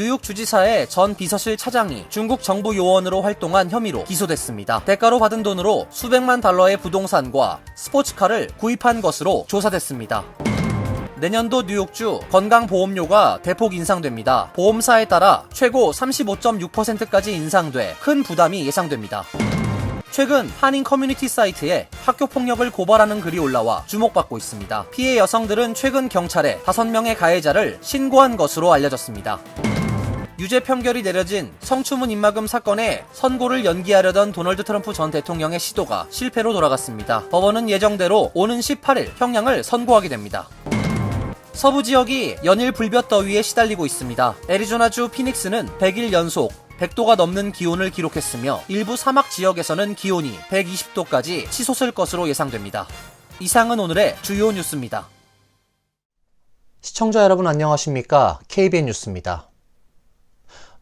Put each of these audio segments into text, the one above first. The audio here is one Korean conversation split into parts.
뉴욕 주지사의 전 비서실 차장이 중국 정부 요원으로 활동한 혐의로 기소됐습니다. 대가로 받은 돈으로 수백만 달러의 부동산과 스포츠카를 구입한 것으로 조사됐습니다. 내년도 뉴욕주 건강보험료가 대폭 인상됩니다. 보험사에 따라 최고 35.6%까지 인상돼 큰 부담이 예상됩니다. 최근 한인 커뮤니티 사이트에 학교폭력을 고발하는 글이 올라와 주목받고 있습니다. 피해 여성들은 최근 경찰에 5명의 가해자를 신고한 것으로 알려졌습니다. 유죄 판결이 내려진 성추문 입막음 사건에 선고를 연기하려던 도널드 트럼프 전 대통령의 시도가 실패로 돌아갔습니다. 법원은 예정대로 오는 18일 형량을 선고하게 됩니다. 서부 지역이 연일 불볕 더위에 시달리고 있습니다. 애리조나주 피닉스는 100일 연속 100도가 넘는 기온을 기록했으며 일부 사막 지역에서는 기온이 120도까지 치솟을 것으로 예상됩니다. 이상은 오늘의 주요 뉴스입니다. 시청자 여러분 안녕하십니까? KBN 뉴스입니다.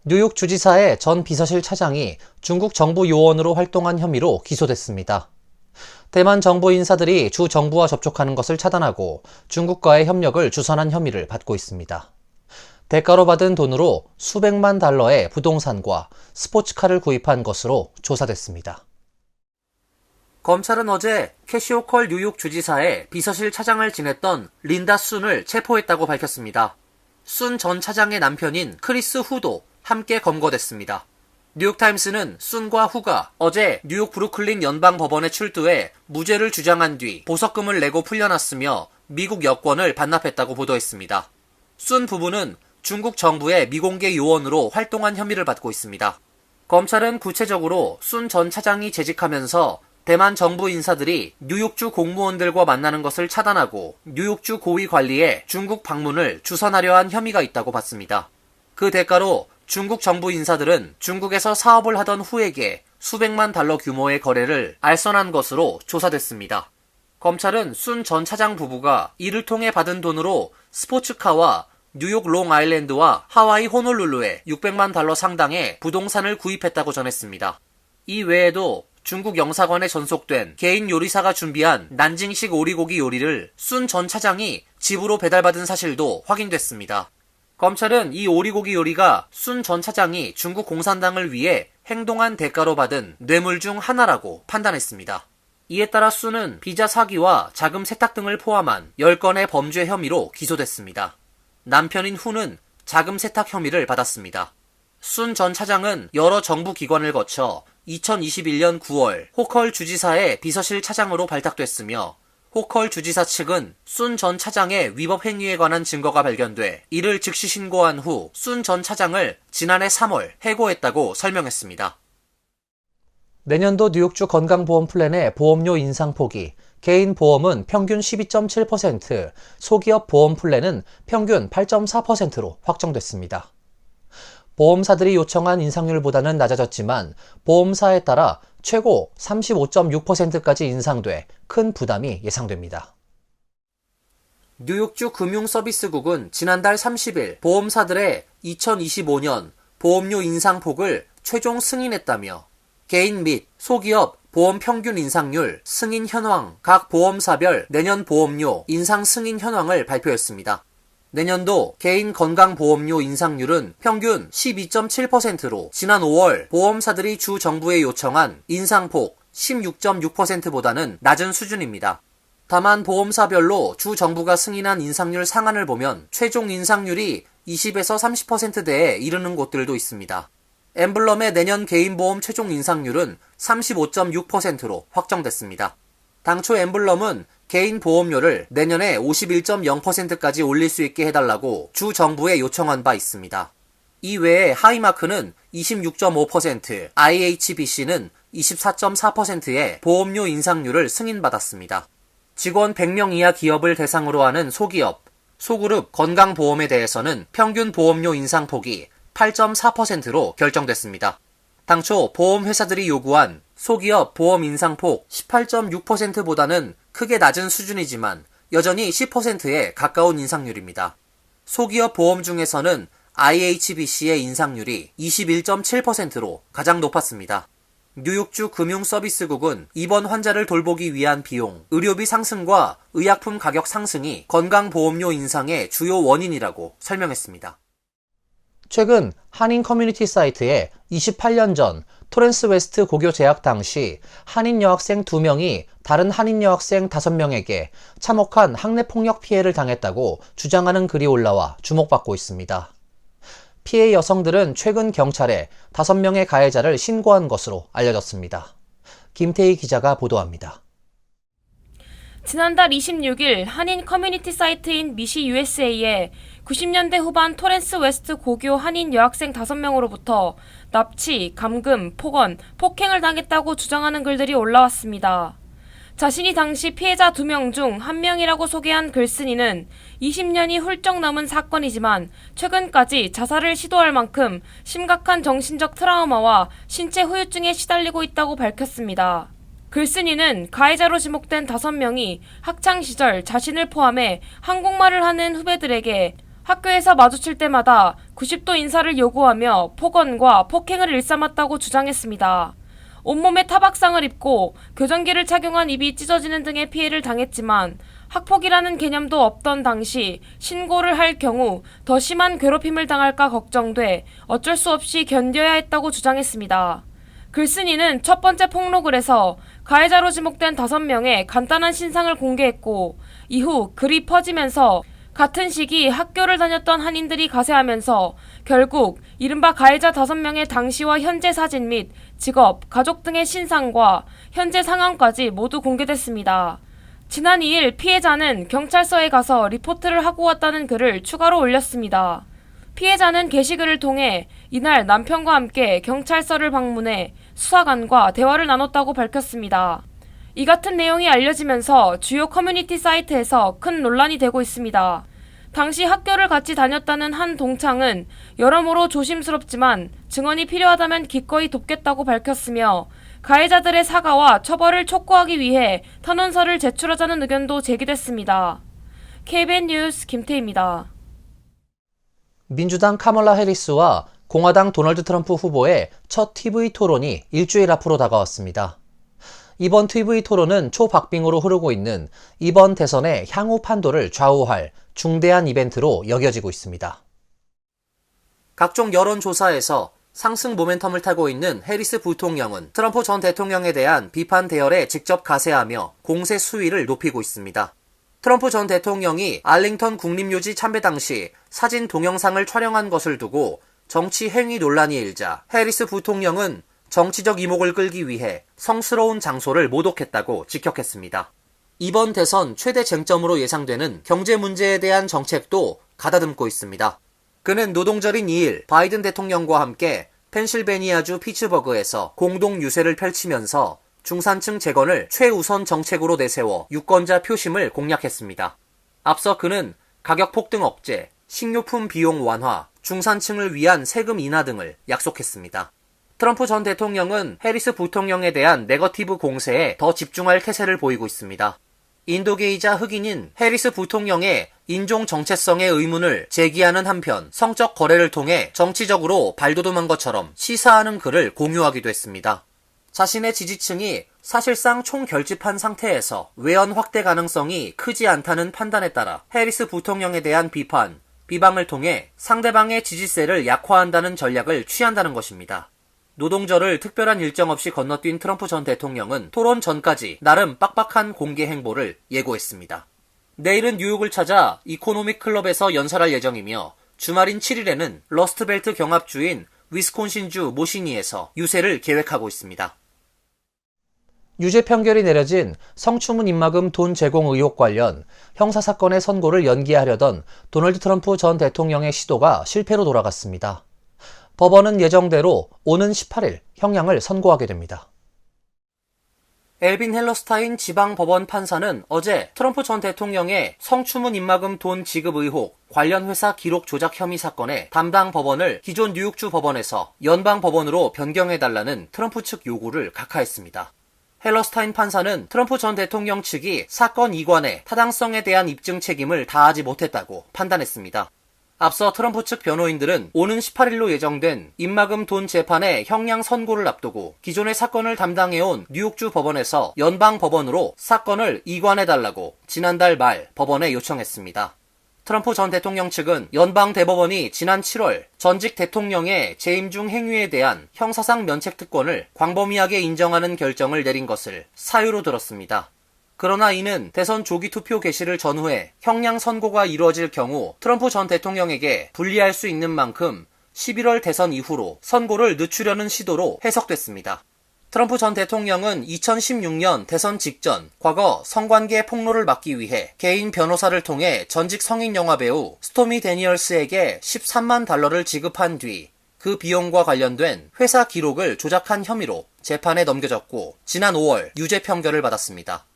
뉴욕 주지사의 전 비서실 차장이 중국 정부 요원으로 활동한 혐의로 기소됐습니다. 대만 정부 인사들이 주 정부와 접촉하는 것을 차단하고 중국과의 협력을 주선한 혐의를 받고 있습니다. 대가로 받은 돈으로 수백만 달러의 부동산과 스포츠카를 구입한 것으로 조사됐습니다. 검찰은 어제 캐시 호컬 뉴욕 주지사의 비서실 차장을 지냈던 린다 순을 체포했다고 밝혔습니다. 순 전 차장의 남편인 크리스 후도 함께 검거됐습니다. 뉴욕타임스는 순과 후가 어제 뉴욕 브루클린 연방법원에 출두해 무죄를 주장한 뒤 보석금을 내고 풀려났으며 미국 여권을 반납했다고 보도했습니다. 순 부부는 중국 정부의 미공개 요원으로 활동한 혐의를 받고 있습니다. 검찰은 구체적으로 순 전 차장이 재직하면서 대만 정부 인사들이 뉴욕주 공무원들과 만나는 것을 차단하고 뉴욕주 고위 관리에 중국 방문을 주선하려 한 혐의가 있다고 봤습니다. 그 대가로 중국 정부 인사들은 중국에서 사업을 하던 후에게 수백만 달러 규모의 거래를 알선한 것으로 조사됐습니다. 검찰은 순 전 차장 부부가 이를 통해 받은 돈으로 스포츠카와 뉴욕 롱아일랜드와 하와이 호놀룰루에 600만 달러 상당의 부동산을 구입했다고 전했습니다. 이 외에도 중국 영사관에 전속된 개인 요리사가 준비한 난징식 오리고기 요리를 순 전 차장이 집으로 배달받은 사실도 확인됐습니다. 검찰은 이 오리고기 요리가 순 전 차장이 중국 공산당을 위해 행동한 대가로 받은 뇌물 중 하나라고 판단했습니다. 이에 따라 순은 비자 사기와 자금 세탁 등을 포함한 10건의 범죄 혐의로 기소됐습니다. 남편인 후는 자금 세탁 혐의를 받았습니다. 순 전 차장은 여러 정부 기관을 거쳐 2021년 9월 호컬 주지사의 비서실 차장으로 발탁됐으며 호컬 주지사 측은 순 전 차장의 위법 행위에 관한 증거가 발견돼 이를 즉시 신고한 후 순 전 차장을 지난해 3월 해고했다고 설명했습니다. 내년도 뉴욕주 건강보험 플랜의 보험료 인상폭이 개인 보험은 평균 12.7%, 소기업 보험 플랜은 평균 8.4%로 확정됐습니다. 보험사들이 요청한 인상률보다는 낮아졌지만 보험사에 따라 최고 35.6%까지 인상돼 큰 부담이 예상됩니다. 뉴욕주 금융서비스국은 지난달 30일 보험사들의 2025년 보험료 인상폭을 최종 승인했다며 개인 및 소기업 보험 평균 인상률 승인 현황 각 보험사별 내년 보험료 인상 승인 현황을 발표했습니다. 내년도 개인 건강보험료 인상률은 평균 12.7%로 지난 5월 보험사들이 주 정부에 요청한 인상폭 16.6%보다는 낮은 수준입니다. 다만 보험사별로 주 정부가 승인한 인상률 상한을 보면 최종 인상률이 20에서 30%대에 이르는 곳들도 있습니다. 엠블럼의 내년 개인보험 최종 인상률은 35.6%로 확정됐습니다. 당초 엠블럼은 개인 보험료를 내년에 51.0%까지 올릴 수 있게 해달라고 주 정부에 요청한 바 있습니다. 이 외에 하이마크는 26.5%, IHBC는 24.4%의 보험료 인상률을 승인받았습니다. 직원 100명 이하 기업을 대상으로 하는 소기업, 소그룹 건강보험에 대해서는 평균 보험료 인상폭이 8.4%로 결정됐습니다. 당초 보험회사들이 요구한 소기업 보험 인상폭 18.6%보다는 크게 낮은 수준이지만 여전히 10%에 가까운 인상률입니다. 소기업 보험 중에서는 IHBC의 인상률이 21.7%로 가장 높았습니다. 뉴욕주 금융서비스국은 입원 환자를 돌보기 위한 비용, 의료비 상승과 의약품 가격 상승이 건강보험료 인상의 주요 원인이라고 설명했습니다. 최근 한인 커뮤니티 사이트에 28년 전 토렌스 웨스트 고교 재학 당시 한인 여학생 2명이 다른 한인 여학생 5명에게 참혹한 학내폭력 피해를 당했다고 주장하는 글이 올라와 주목받고 있습니다. 피해 여성들은 최근 경찰에 5명의 가해자를 신고한 것으로 알려졌습니다. 김태희 기자가 보도합니다. 지난달 26일 한인 커뮤니티 사이트인 미시 USA에 90년대 후반 토렌스 웨스트 고교 한인 여학생 5명으로부터 납치, 감금, 폭언, 폭행을 당했다고 주장하는 글들이 올라왔습니다. 자신이 당시 피해자 2명 중 1명이라고 소개한 글쓴이는 20년이 훌쩍 넘은 사건이지만 최근까지 자살을 시도할 만큼 심각한 정신적 트라우마와 신체 후유증에 시달리고 있다고 밝혔습니다. 글쓴이는 가해자로 지목된 5명이 학창시절 자신을 포함해 한국말을 하는 후배들에게 학교에서 마주칠 때마다 90도 인사를 요구하며 폭언과 폭행을 일삼았다고 주장했습니다. 온몸에 타박상을 입고 교정기를 착용한 입이 찢어지는 등의 피해를 당했지만 학폭이라는 개념도 없던 당시 신고를 할 경우 더 심한 괴롭힘을 당할까 걱정돼 어쩔 수 없이 견뎌야 했다고 주장했습니다. 글쓴이는 첫 번째 폭로글에서 가해자로 지목된 5명의 간단한 신상을 공개했고 이후 글이 퍼지면서 같은 시기 학교를 다녔던 한인들이 가세하면서 결국 이른바 가해자 5명의 당시와 현재 사진 및 직업, 가족 등의 신상과 현재 상황까지 모두 공개됐습니다. 지난 2일 피해자는 경찰서에 가서 리포트를 하고 왔다는 글을 추가로 올렸습니다. 피해자는 게시글을 통해 이날 남편과 함께 경찰서를 방문해 수사관과 대화를 나눴다고 밝혔습니다. 이 같은 내용이 알려지면서 주요 커뮤니티 사이트에서 큰 논란이 되고 있습니다. 당시 학교를 같이 다녔다는 한 동창은 여러모로 조심스럽지만 증언이 필요하다면 기꺼이 돕겠다고 밝혔으며 가해자들의 사과와 처벌을 촉구하기 위해 탄원서를 제출하자는 의견도 제기됐습니다. KBN 뉴스 김태희입니다. 민주당 카멀라 해리스와 공화당 도널드 트럼프 후보의 첫 TV 토론이 일주일 앞으로 다가왔습니다. 이번 TV 토론은 초박빙으로 흐르고 있는 이번 대선의 향후 판도를 좌우할 중대한 이벤트로 여겨지고 있습니다. 각종 여론조사에서 상승 모멘텀을 타고 있는 해리스 부통령은 트럼프 전 대통령에 대한 비판 대열에 직접 가세하며 공세 수위를 높이고 있습니다. 트럼프 전 대통령이 알링턴 국립묘지 참배 당시 사진 동영상을 촬영한 것을 두고 정치 행위 논란이 일자 해리스 부통령은 정치적 이목을 끌기 위해 성스러운 장소를 모독했다고 직격했습니다. 이번 대선 최대 쟁점으로 예상되는 경제 문제에 대한 정책도 가다듬고 있습니다. 그는 노동절인 2일 바이든 대통령과 함께 펜실베니아주 피츠버그에서 공동 유세를 펼치면서 중산층 재건을 최우선 정책으로 내세워 유권자 표심을 공략했습니다. 앞서 그는 가격 폭등 억제, 식료품 비용 완화, 중산층을 위한 세금 인하 등을 약속했습니다. 트럼프 전 대통령은 해리스 부통령에 대한 네거티브 공세에 더 집중할 태세를 보이고 있습니다. 인도계이자 흑인인 해리스 부통령의 인종 정체성의 의문을 제기하는 한편 성적 거래를 통해 정치적으로 발돋움한 것처럼 시사하는 글을 공유하기도 했습니다. 자신의 지지층이 사실상 총결집한 상태에서 외연 확대 가능성이 크지 않다는 판단에 따라 해리스 부통령에 대한 비방을 통해 상대방의 지지세를 약화한다는 전략을 취한다는 것입니다. 노동절을 특별한 일정 없이 건너뛴 트럼프 전 대통령은 토론 전까지 나름 빡빡한 공개 행보를 예고했습니다. 내일은 뉴욕을 찾아 이코노믹 클럽에서 연설할 예정이며 주말인 7일에는 러스트벨트 경합주인 위스콘신주 모시니에서 유세를 계획하고 있습니다. 유죄 판결이 내려진 성추문 입막음 돈 제공 의혹 관련 형사사건의 선고를 연기하려던 도널드 트럼프 전 대통령의 시도가 실패로 돌아갔습니다. 법원은 예정대로 오는 18일 형량을 선고하게 됩니다. 엘빈 헬러스타인 지방법원 판사는 어제 트럼프 전 대통령의 성추문 입막음 돈 지급 의혹 관련 회사 기록 조작 혐의 사건의 담당 법원을 기존 뉴욕주 법원에서 연방법원으로 변경해달라는 트럼프 측 요구를 각하했습니다. 헬러스타인 판사는 트럼프 전 대통령 측이 사건 이관의 타당성에 대한 입증 책임을 다하지 못했다고 판단했습니다. 앞서 트럼프 측 변호인들은 오는 18일로 예정된 입막음 돈 재판의 형량 선고를 앞두고 기존의 사건을 담당해온 뉴욕주 법원에서 연방법원으로 사건을 이관해달라고 지난달 말 법원에 요청했습니다. 트럼프 전 대통령 측은 연방대법원이 지난 7월 전직 대통령의 재임 중 행위에 대한 형사상 면책 특권을 광범위하게 인정하는 결정을 내린 것을 사유로 들었습니다. 그러나 이는 대선 조기 투표 개시를 전후해 형량 선고가 이루어질 경우 트럼프 전 대통령에게 불리할 수 있는 만큼 11월 대선 이후로 선고를 늦추려는 시도로 해석됐습니다. 트럼프 전 대통령은 2016년 대선 직전 과거 성관계 폭로를 막기 위해 개인 변호사를 통해 전직 성인 영화배우 스토미 데니얼스에게 13만 달러를 지급한 뒤 그 비용과 관련된 회사 기록을 조작한 혐의로 재판에 넘겨졌고 지난 5월 유죄 판결을 받았습니다.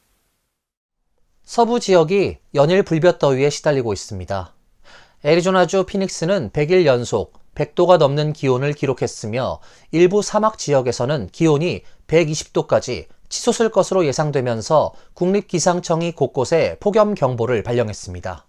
서부 지역이 연일 불볕더위에 시달리고 있습니다. 애리조나주 피닉스는 100일 연속 100도가 넘는 기온을 기록했으며 일부 사막 지역에서는 기온이 120도까지 치솟을 것으로 예상되면서 국립기상청이 곳곳에 폭염경보를 발령했습니다.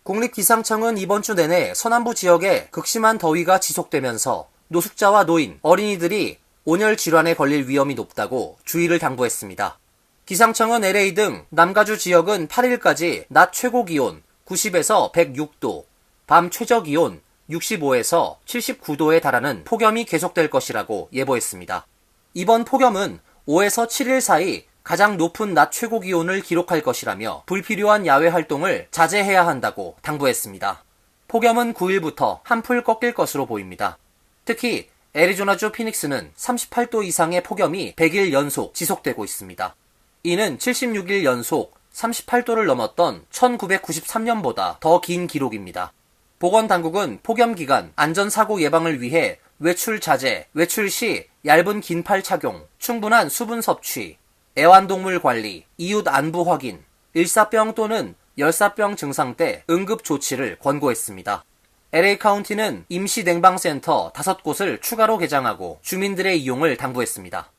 국립기상청은 이번 주 내내 서남부 지역에 극심한 더위가 지속되면서 노숙자와 노인, 어린이들이 온열 질환에 걸릴 위험이 높다고 주의를 당부했습니다. 기상청은 LA 등 남가주 지역은 8일까지 낮 최고 기온 90에서 106도, 밤 최저 기온 65에서 79도에 달하는 폭염이 계속될 것이라고 예보했습니다. 이번 폭염은 5에서 7일 사이 가장 높은 낮 최고 기온을 기록할 것이라며 불필요한 야외 활동을 자제해야 한다고 당부했습니다. 폭염은 9일부터 한풀 꺾일 것으로 보입니다. 특히 애리조나주 피닉스는 38도 이상의 폭염이 100일 연속 지속되고 있습니다. 이는 76일 연속 38도를 넘었던 1993년보다 더 긴 기록입니다. 보건당국은 폭염 기간 안전사고 예방을 위해 외출 자제, 외출 시 얇은 긴팔 착용, 충분한 수분 섭취, 애완동물 관리, 이웃 안부 확인, 일사병 또는 열사병 증상 때 응급 조치를 권고했습니다. LA 카운티는 임시 냉방센터 5곳을 추가로 개장하고 주민들의 이용을 당부했습니다.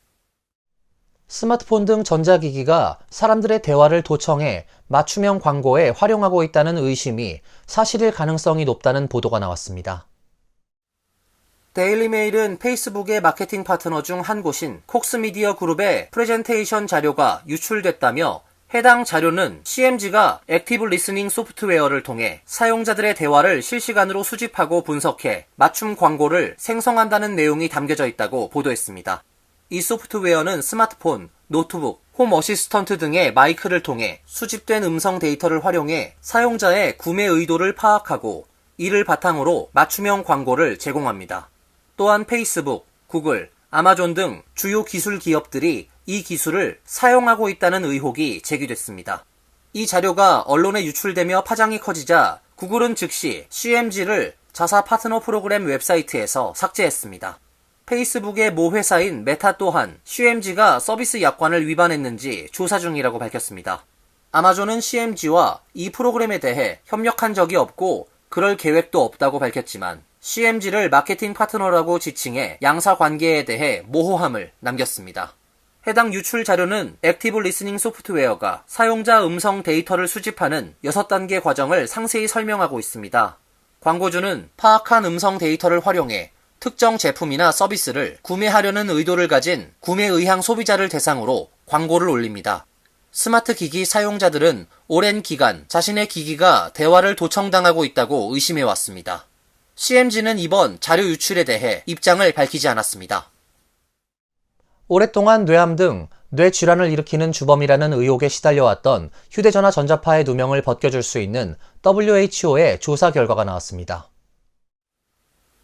스마트폰 등 전자기기가 사람들의 대화를 도청해 맞춤형 광고에 활용하고 있다는 의심이 사실일 가능성이 높다는 보도가 나왔습니다. 데일리메일은 페이스북의 마케팅 파트너 중 한 곳인 콕스미디어 그룹의 프레젠테이션 자료가 유출됐다며 해당 자료는 CMG가 액티브 리스닝 소프트웨어를 통해 사용자들의 대화를 실시간으로 수집하고 분석해 맞춤 광고를 생성한다는 내용이 담겨져 있다고 보도했습니다. 이 소프트웨어는 스마트폰, 노트북, 홈 어시스턴트 등의 마이크를 통해 수집된 음성 데이터를 활용해 사용자의 구매 의도를 파악하고 이를 바탕으로 맞춤형 광고를 제공합니다. 또한 페이스북, 구글, 아마존 등 주요 기술 기업들이 이 기술을 사용하고 있다는 의혹이 제기됐습니다. 이 자료가 언론에 유출되며 파장이 커지자 구글은 즉시 CMG를 자사 파트너 프로그램 웹사이트에서 삭제했습니다. 페이스북의 모 회사인 메타 또한 CMG가 서비스 약관을 위반했는지 조사 중이라고 밝혔습니다. 아마존은 CMG와 이 프로그램에 대해 협력한 적이 없고 그럴 계획도 없다고 밝혔지만 CMG를 마케팅 파트너라고 지칭해 양사 관계에 대해 모호함을 남겼습니다. 해당 유출 자료는 액티브 리스닝 소프트웨어가 사용자 음성 데이터를 수집하는 6단계 과정을 상세히 설명하고 있습니다. 광고주는 파악한 음성 데이터를 활용해 특정 제품이나 서비스를 구매하려는 의도를 가진 구매 의향 소비자를 대상으로 광고를 올립니다. 스마트 기기 사용자들은 오랜 기간 자신의 기기가 대화를 도청당하고 있다고 의심해왔습니다. CMG는 이번 자료 유출에 대해 입장을 밝히지 않았습니다. 오랫동안 뇌암 등 뇌질환을 일으키는 주범이라는 의혹에 시달려왔던 휴대전화 전자파의 누명을 벗겨줄 수 있는 WHO의 조사 결과가 나왔습니다.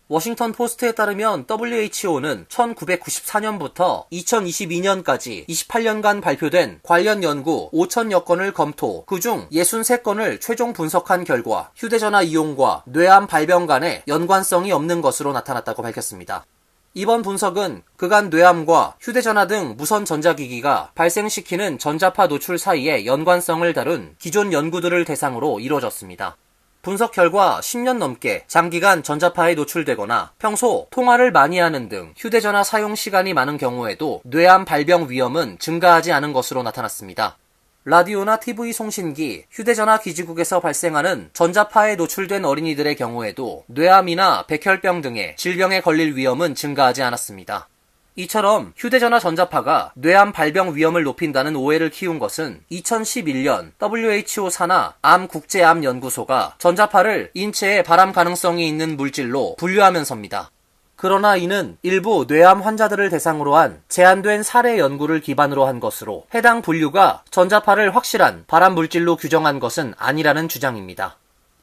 워싱턴 포스트에 따르면 WHO는 1994년부터 2022년까지 28년간 발표된 관련 연구 5,000여 건을 검토, 그중 63건을 최종 분석한 결과 휴대전화 이용과 뇌암 발병 간의 연관성이 없는 것으로 나타났다고 밝혔습니다. 이번 분석은 그간 뇌암과 휴대전화 등 무선 전자기기가 발생시키는 전자파 노출 사이의 연관성을 다룬 기존 연구들을 대상으로 이루어졌습니다. 분석 결과 10년 넘게 장기간 전자파에 노출되거나 평소 통화를 많이 하는 등 휴대전화 사용 시간이 많은 경우에도 뇌암 발병 위험은 증가하지 않은 것으로 나타났습니다. 라디오나 TV 송신기, 휴대전화 기지국에서 발생하는 전자파에 노출된 어린이들의 경우에도 뇌암이나 백혈병 등의 질병에 걸릴 위험은 증가하지 않았습니다. 이처럼 휴대전화 전자파가 뇌암 발병 위험을 높인다는 오해를 키운 것은 2011년 WHO 산하 암 국제암 연구소가 전자파를 인체에 발암 가능성이 있는 물질로 분류하면서입니다. 그러나 이는 일부 뇌암 환자들을 대상으로 한 제한된 사례 연구를 기반으로 한 것으로 해당 분류가 전자파를 확실한 발암 물질로 규정한 것은 아니라는 주장입니다.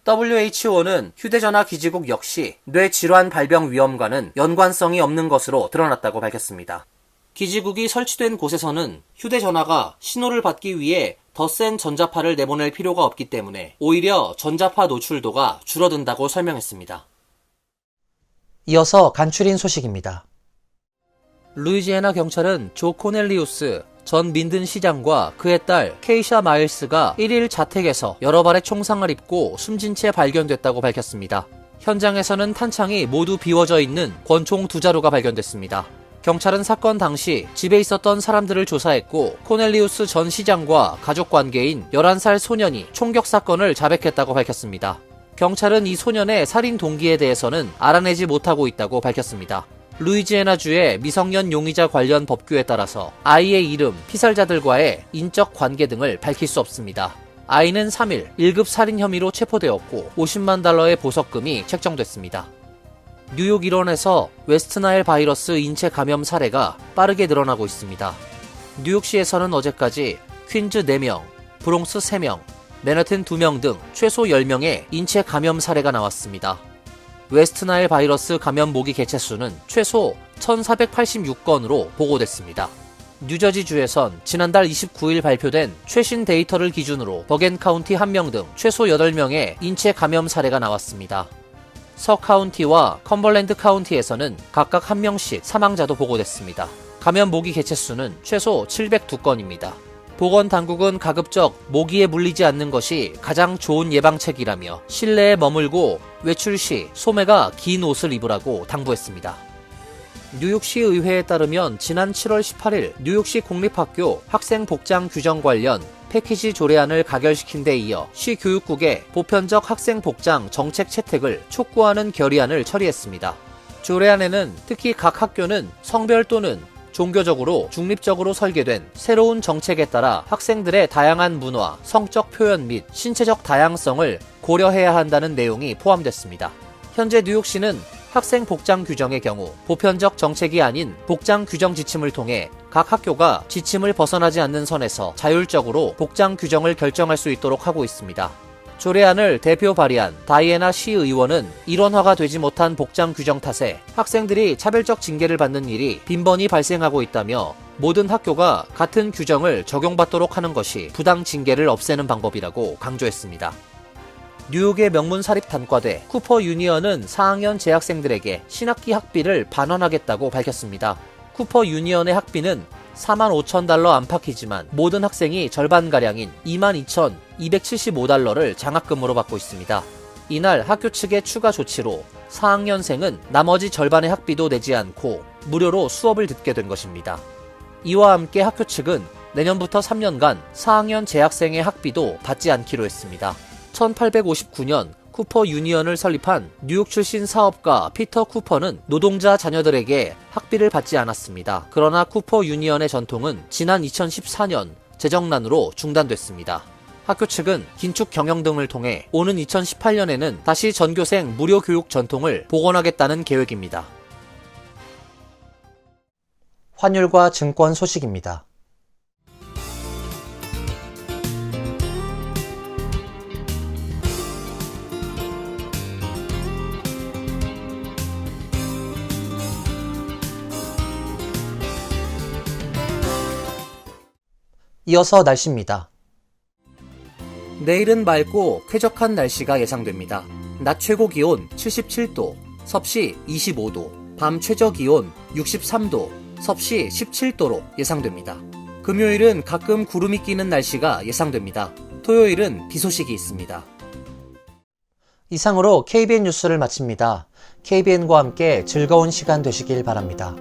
WHO는 휴대전화 기지국 역시 뇌질환 발병 위험과는 연관성이 없는 것으로 드러났다고 밝혔습니다. 기지국이 설치된 곳에서는 휴대전화가 신호를 받기 위해 더 센 전자파를 내보낼 필요가 없기 때문에 오히려 전자파 노출도가 줄어든다고 설명했습니다. 이어서 간추린 소식입니다. 루이지애나 경찰은 조 코넬리우스 전 민든 시장과 그의 딸 케이샤 마일스가 1일 자택에서 여러 발의 총상을 입고 숨진 채 발견됐다고 밝혔습니다. 현장에서는 탄창이 모두 비워져 있는 권총 2자루가 발견됐습니다. 경찰은 사건 당시 집에 있었던 사람들을 조사했고 코넬리우스 전 시장과 가족 관계인 11살 소년이 총격 사건을 자백했다고 밝혔습니다. 경찰은 이 소년의 살인 동기에 대해서는 알아내지 못하고 있다고 밝혔습니다. 루이지애나주의 미성년 용의자 관련 법규에 따라서 아이의 이름, 피살자들과의 인적 관계 등을 밝힐 수 없습니다. 아이는 3일 1급 살인 혐의로 체포되었고 $50만 달러의 보석금이 책정됐습니다. 뉴욕 일원에서 웨스트나일 바이러스 인체 감염 사례가 빠르게 늘어나고 있습니다. 뉴욕시에서는 어제까지 퀸즈 4명, 브롱스 3명, 맨해튼 2명 등 최소 10명의 인체 감염 사례가 나왔습니다. 웨스트나일 바이러스 감염 모기 개체 수는 최소 1486건으로 보고됐습니다. 뉴저지주에선 지난달 29일 발표된 최신 데이터를 기준으로 버겐 카운티 1명 등 최소 8명의 인체 감염 사례가 나왔습니다. 서 카운티와 컴벌랜드 카운티에서는 각각 1명씩 사망자도 보고됐습니다. 감염 모기 개체 수는 최소 702건입니다. 보건당국은 가급적 모기에 물리지 않는 것이 가장 좋은 예방책이라며 실내에 머물고 외출 시 소매가 긴 옷을 입으라고 당부했습니다. 뉴욕시 의회에 따르면 지난 7월 18일 뉴욕시 공립학교 학생 복장 규정 관련 패키지 조례안을 가결시킨 데 이어 시 교육국에 보편적 학생 복장 정책 채택을 촉구하는 결의안을 처리했습니다. 조례안에는 특히 각 학교는 성별 또는 종교적으로 중립적으로 설계된 새로운 정책에 따라 학생들의 다양한 문화, 성적 표현 및 신체적 다양성을 고려해야 한다는 내용이 포함됐습니다. 현재 뉴욕시는 학생 복장 규정의 경우 보편적 정책이 아닌 복장 규정 지침을 통해 각 학교가 지침을 벗어나지 않는 선에서 자율적으로 복장 규정을 결정할 수 있도록 하고 있습니다. 조례안을 대표 발의한 다이애나 시의원은 일원화가 되지 못한 복장 규정 탓에 학생들이 차별적 징계를 받는 일이 빈번히 발생하고 있다며 모든 학교가 같은 규정을 적용받도록 하는 것이 부당 징계를 없애는 방법이라고 강조했습니다. 뉴욕의 명문 사립 단과대 쿠퍼 유니언은 4학년 재학생들에게 신학기 학비를 반환하겠다고 밝혔습니다. 쿠퍼 유니언의 학비는 45,000달러 안팎이지만 모든 학생이 절반가량인 22,275달러를 장학금으로 받고 있습니다. 이날 학교 측의 추가 조치로 4학년생은 나머지 절반의 학비도 내지 않고 무료로 수업을 듣게 된 것입니다. 이와 함께 학교 측은 내년부터 3년간 4학년 재학생의 학비도 받지 않기로 했습니다. 1859년 쿠퍼 유니언을 설립한 뉴욕 출신 사업가 피터 쿠퍼는 노동자 자녀들에게 학비를 받지 않았습니다. 그러나 쿠퍼 유니언의 전통은 지난 2014년 재정난으로 중단됐습니다. 학교 측은 긴축 경영 등을 통해 오는 2018년에는 다시 전교생 무료 교육 전통을 복원하겠다는 계획입니다. 환율과 증권 소식입니다. 이어서 날씨입니다. 내일은 맑고 쾌적한 날씨가 예상됩니다. 낮 최고 기온 77도, 섭씨 25도, 밤 최저 기온 63도, 섭씨 17도로 예상됩니다. 금요일은 가끔 구름이 끼는 날씨가 예상됩니다. 토요일은 비 소식이 있습니다. 이상으로 KBN 뉴스를 마칩니다. KBN과 함께 즐거운 시간 되시길 바랍니다.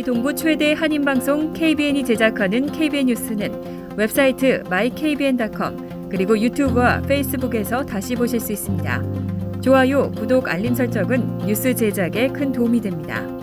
미 동부 최대 한인방송 KBN이 제작하는 KBN 뉴스는 웹사이트 mykbn.com 그리고 유튜브와 페이스북에서 다시 보실 수 있습니다. 좋아요, 구독, 알림 설정은 뉴스 제작에 큰 도움이 됩니다.